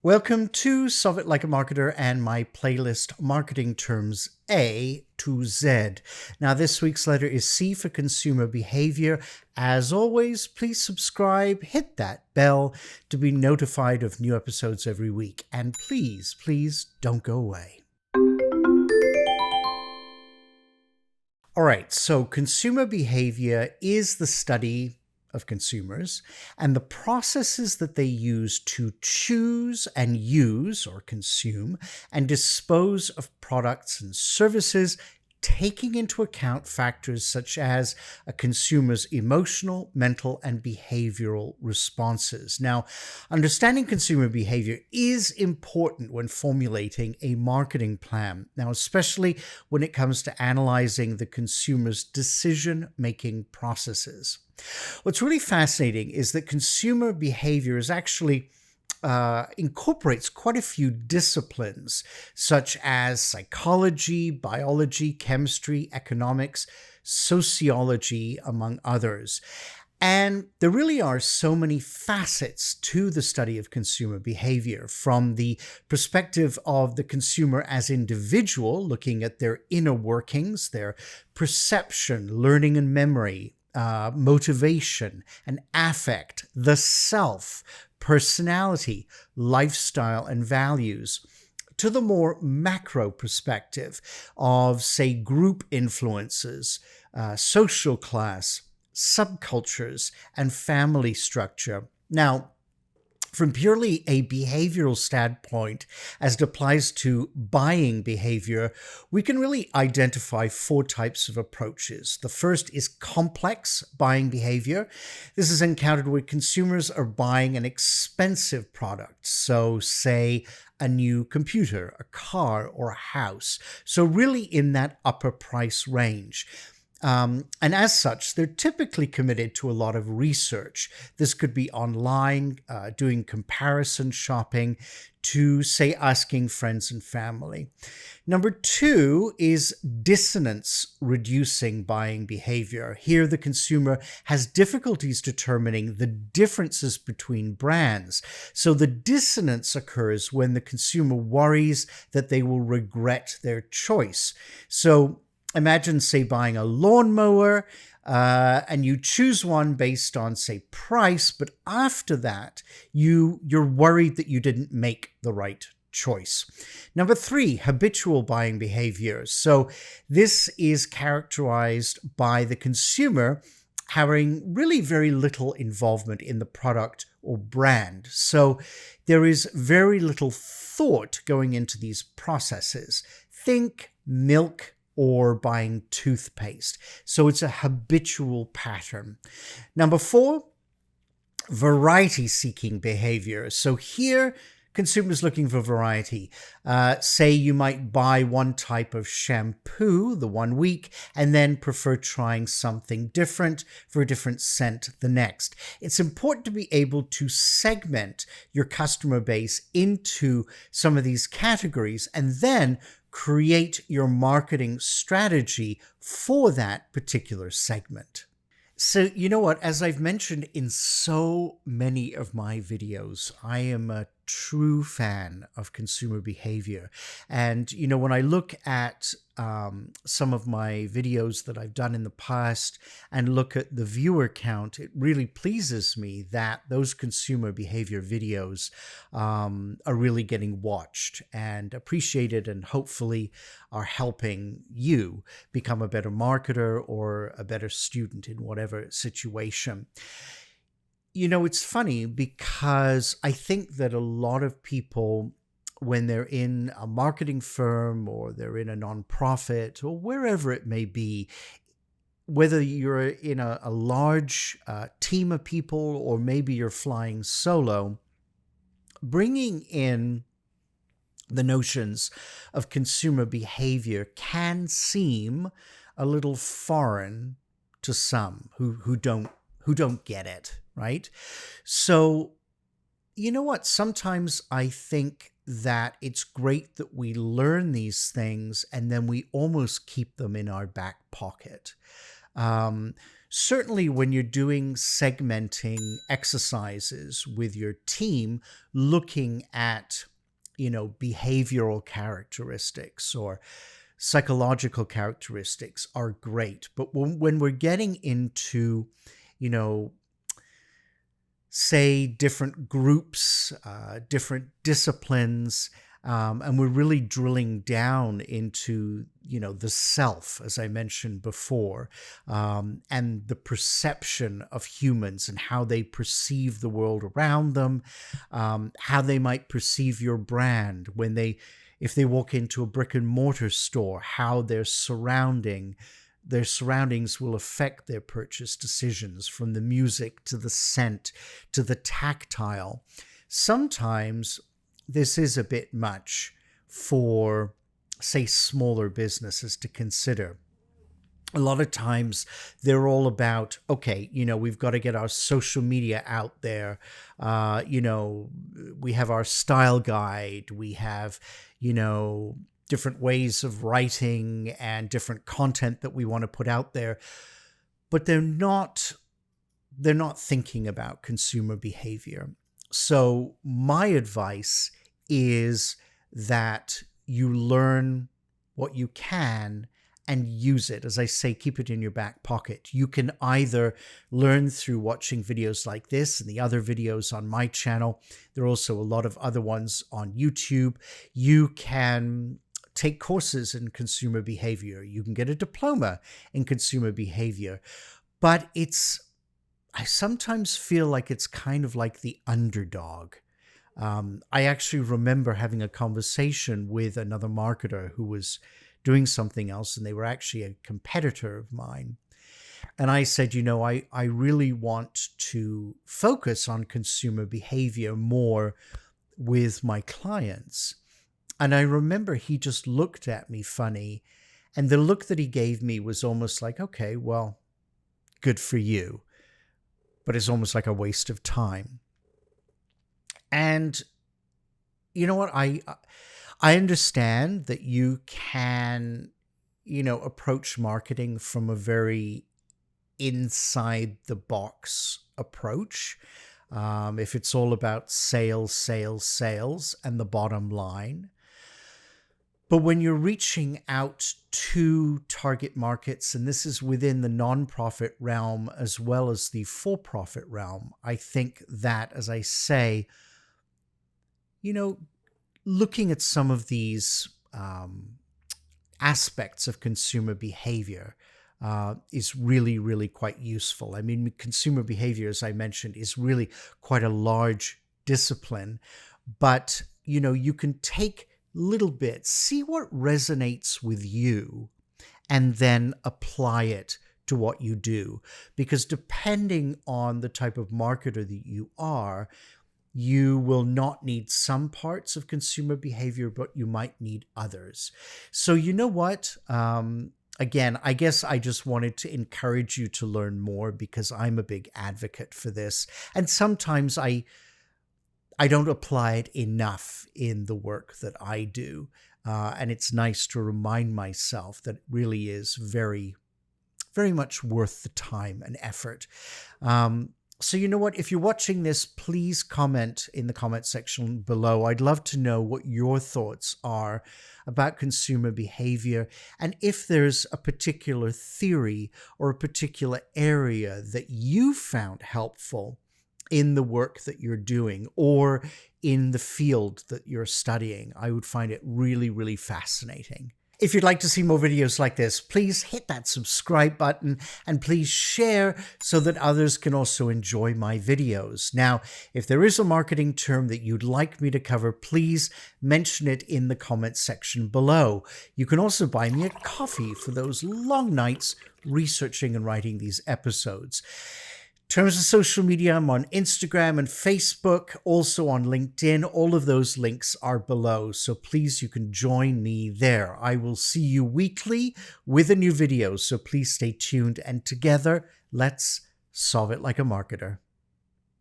Welcome to Solve It Like a Marketer and my playlist Marketing Terms A to Z. Now, this week's letter is C for Consumer Behavior. As always, please subscribe, hit that bell to be notified of new episodes every week. And please don't go away. All right, so consumer behavior is the study of consumers and the processes that they use to choose and use or consume and dispose of products and services, taking into account factors such as a consumer's emotional, mental, and behavioral responses. Now, understanding consumer behavior is important when formulating a marketing plan. Now, especially when it comes to analyzing the consumer's decision-making processes. What's really fascinating is that consumer behavior is actually incorporates quite a few disciplines such as psychology, biology, chemistry, economics, sociology, among others. And there really are so many facets to the study of consumer behavior, from the perspective of the consumer as individual, looking at their inner workings, their perception, learning and memory, motivation and affect, the self, personality, lifestyle, and values, to the more macro perspective of, say, group influences, social class, subcultures, and family structure. Now, from purely a behavioral standpoint, as it applies to buying behavior, we can really identify four types of approaches. The first is complex buying behavior. This is encountered where consumers are buying an expensive product. So, say, a new computer, a car, or a house. So really in that upper price range. And as such, they're typically committed to a lot of research. This could be online, doing comparison shopping, to, say, asking friends and family. Number two is dissonance-reducing buying behavior. Here, the consumer has difficulties determining the differences between brands. So the dissonance occurs when the consumer worries that they will regret their choice. So imagine, say, buying a lawnmower and you choose one based on, say, price, but after that, you're worried that you didn't make the right choice. Number three, habitual buying behavior. So this is characterized by the consumer having really very little involvement in the product or brand. So there is very little thought going into these processes. Think milk or buying toothpaste. So it's a habitual pattern. Number four, variety-seeking behavior. So here, consumers looking for variety. Say you might buy one type of shampoo the one week and then prefer trying something different for a different scent the next. It's important to be able to segment your customer base into some of these categories and then create your marketing strategy for that particular segment. So, you know what? As I've mentioned in so many of my videos, I am a true fan of consumer behavior. And, you know, when I look at some of my videos that I've done in the past and look at the viewer count, it really pleases me that those consumer behavior videos are really getting watched and appreciated, and hopefully are helping you become a better marketer or a better student in whatever situation. You know, it's funny because I think that a lot of people, when they're in a marketing firm or they're in a nonprofit or wherever it may be, whether you're in a large team of people or maybe you're flying solo, bringing in the notions of consumer behavior can seem a little foreign to some who don't get it, right? So, you know what? Sometimes I think that it's great that we learn these things and then we almost keep them in our back pocket. certainly when you're doing segmenting exercises with your team, looking at, behavioral characteristics or psychological characteristics are great. But when we're getting into, you know, say different groups, different disciplines, and we're really drilling down into, the self, as I mentioned before, and the perception of humans and how they perceive the world around them, how they might perceive your brand if they walk into a brick and mortar store, how their surroundings will affect their purchase decisions, from the music to the scent to the tactile. Sometimes this is a bit much for, say, smaller businesses to consider. A lot of times they're all about, okay, we've got to get our social media out there. We have our style guide. We have, different ways of writing and different content that we want to put out there. But they're not thinking about consumer behavior. So my advice is that you learn what you can and use it. As I say, keep it in your back pocket. You can either learn through watching videos like this and the other videos on my channel. There are also a lot of other ones on YouTube. You can take courses in consumer behavior. You can get a diploma in consumer behavior. But I sometimes feel like it's kind of like the underdog. I actually remember having a conversation with another marketer who was doing something else, and they were actually a competitor of mine. And I said, I really want to focus on consumer behavior more with my clients. And I remember he just looked at me funny, and the look that he gave me was almost like, okay, well, good for you, but it's almost like a waste of time. And you know what? I understand that you can, approach marketing from a very inside the box approach. If it's all about sales, sales, sales, and the bottom line. But when you're reaching out to target markets, and this is within the nonprofit realm as well as the for-profit realm, I think that, as I say, looking at some of these aspects of consumer behavior is really, really quite useful. I mean, consumer behavior, as I mentioned, is really quite a large discipline, but, you can take little bits, see what resonates with you, and then apply it to what you do. Because depending on the type of marketer that you are, you will not need some parts of consumer behavior, but you might need others. So you know what? Again, I guess I just wanted to encourage you to learn more, because I'm a big advocate for this. And sometimes I don't apply it enough in the work that I do. And it's nice to remind myself that it really is very, very much worth the time and effort. So you know what? If you're watching this, please comment in the comment section below. I'd love to know what your thoughts are about consumer behavior, and if there's a particular theory or a particular area that you found helpful in the work that you're doing or in the field that you're studying. I would find it really, really fascinating. If you'd like to see more videos like this, please hit that subscribe button and please share so that others can also enjoy my videos. Now, if there is a marketing term that you'd like me to cover, please mention it in the comments section below. You can also buy me a coffee for those long nights researching and writing these episodes. In terms of social media, I'm on Instagram and Facebook, also on LinkedIn. All of those links are below, so please, you can join me there. I will see you weekly with a new video, so please stay tuned, and together, let's solve it like a marketer.